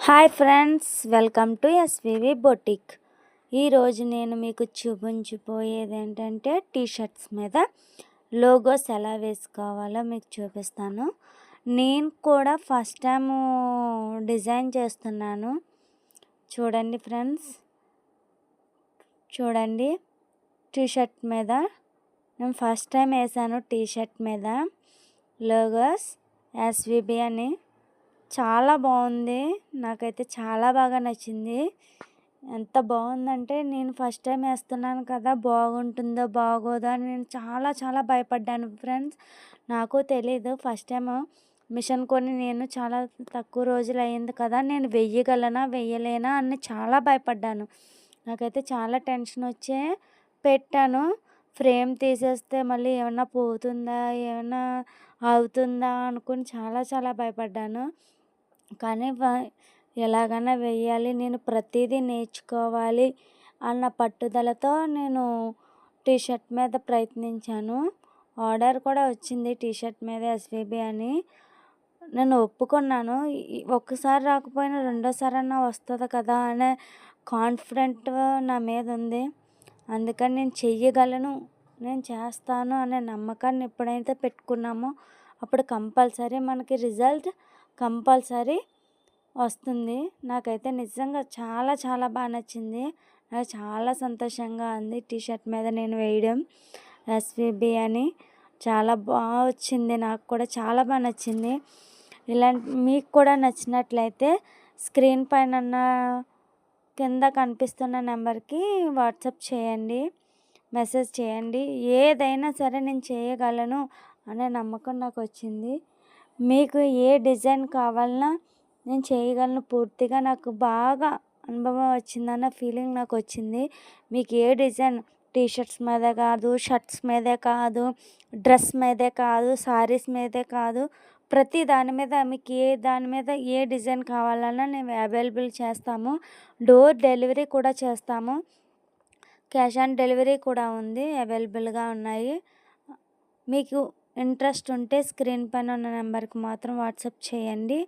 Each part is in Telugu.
Hi friends, welcome to SVV boutique. ఈరోజు నేను మీకు చూపించిపోయేది ఏంటంటే టీషర్ట్స్ మీద లోగోస్ ఎలా వేసుకోవాలో మీకు చూపిస్తాను. నేను కూడా ఫస్ట్ టైం డిజైన్ చేస్తున్నాను. చూడండి ఫ్రెండ్స్, చూడండి టీషర్ట్ మీద నేను ఫస్ట్ టైం వేసాను. టీషర్ట్ మీద లోగోస్ ఎస్విబి అని చాలా బాగుంది. నాకైతే చాలా బాగా నచ్చింది. ఎంత బాగుందంటే నేను ఫస్ట్ టైం వేస్తున్నాను కదా, బాగుంటుందో బాగోదో అని నేను చాలా భయపడ్డాను ఫ్రెండ్స్. నాకు తెలీదు, ఫస్ట్ టైం మిషన్ కొని నేను చాలా తక్కువ రోజులు అయింది కదా, నేను వెయ్యగలనా వెయ్యలేనా అని చాలా భయపడ్డాను. నాకైతే చాలా టెన్షన్ వచ్చే పెట్టాను. ఫ్రేమ్ తీసేస్తే మళ్ళీ ఏమన్నా పోతుందా, ఏమన్నా అవుతుందా అనుకుని చాలా భయపడ్డాను. కానీ ఎలాగైనా వేయాలి, నేను ప్రతిదీ నేర్చుకోవాలి అన్న పట్టుదలతో నేను టీషర్ట్ మీద ప్రయత్నించాను. ఆర్డర్ కూడా వచ్చింది టీషర్ట్ మీద ఎస్విబి అని. నేను ఒప్పుకున్నాను. ఒక్కసారి రాకపోయినా రెండోసారి అన్నా వస్తుంది కదా అనే కాన్ఫిడెంట్ నా మీద ఉంది. అందుకని నేను చెయ్యగలను, నేను చేస్తాను అనే నమ్మకాన్ని ఎప్పుడైతే పెట్టుకున్నామో అప్పుడు కంపల్సరీ మనకి రిజల్ట్ కంపల్సరీ వస్తుంది. నాకైతే నిజంగా చాలా బాగా నచ్చింది. నాకు చాలా సంతోషంగా ఉంది టీషర్ట్ మీద నేను వేయడం. ఎస్విబి అని చాలా బాగా వచ్చింది. నాకు కూడా చాలా బాగా నచ్చింది. ఇలాంటి మీకు కూడా నచ్చినట్లయితే స్క్రీన్ పైన కింద కనిపిస్తున్న నెంబర్కి వాట్సాప్ చేయండి, మెసేజ్ చేయండి. ఏదైనా సరే నేను చేయగలను అనే నమ్మకం నాకు వచ్చింది. మీకు ఏ డిజైన్ కావాలన్నా నేను చేయగలను. పూర్తిగా నాకు బాగా అనుభవం వచ్చిందన్న ఫీలింగ్ నాకు వచ్చింది. మీకు ఏ డిజైన్, టీషర్ట్స్ మీదే కాదు, షర్ట్స్ మీదే కాదు, డ్రెస్ మీదే కాదు, శారీస్ మీదే కాదు, ప్రతి దాని మీద మీకు దాని మీద ఏ డిజైన్ కావాలన్నా మేము అవైలబుల్ చేస్తాము. డోర్ డెలివరీ కూడా చేస్తాము. క్యాష్ ఆన్ డెలివరీ కూడా ఉంది, అవైలబుల్గా ఉన్నాయి. మీకు ఇంట్రెస్ట్ ఉంటే స్క్రీన్ పైన ఉన్న నెంబర్కి మాత్రం వాట్సాప్ చేయండి.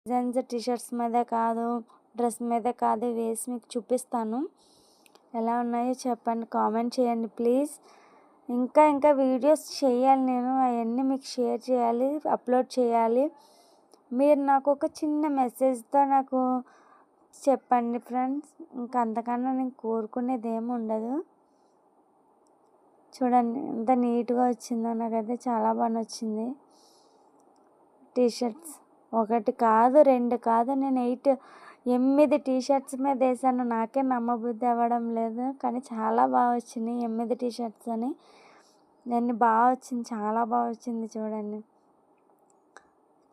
డిజైన్స్ టీషర్ట్స్ మీద కాదు, డ్రెస్ మీద కాదు వేసి మీకు చూపిస్తాను. ఎలా ఉన్నాయో చెప్పండి, కామెంట్ చేయండి ప్లీజ్. ఇంకా వీడియోస్ చేయాలి, నేను అవన్నీ మీకు షేర్ చేయాలి, అప్లోడ్ చేయాలి. మీరు నాకు ఒక చిన్న మెసేజ్తో నాకు చెప్పండి ఫ్రెండ్స్. ఇంకా అంతకన్నా నేను కోరుకునేది ఏమి ఉండదు. చూడండి ఎంత నీట్గా వచ్చిందో, నాకైతే చాలా బాగా నచ్చింది టీ షర్ట్స్. ఒకటి కాదు, రెండు కాదు, నేను 8 టీ షర్ట్స్ మీద వేసాను. నాకే నమ్మబుద్ధి అవ్వడం లేదు, కానీ చాలా బాగా వచ్చినాయి 8 టీ షర్ట్స్ అని. నేను బాగా వచ్చింది, చాలా బాగా వచ్చింది. చూడండి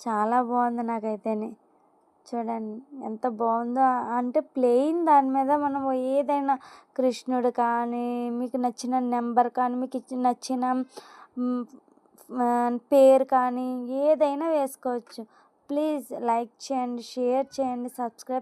చాలా బాగుంది నాకైతేనే. చూడండి ఎంత బాగుందో. అంటే ప్లెయిన్ దాని మీద మనం ఏదైనా కృష్ణుడు కానీ, మీకు నచ్చిన నెంబర్ కానీ, మీకు నచ్చిన పేరు కానీ ఏదైనా వేసుకోవచ్చు. ప్లీజ్ లైక్ చేయండి, షేర్ చేయండి, సబ్స్క్రైబ్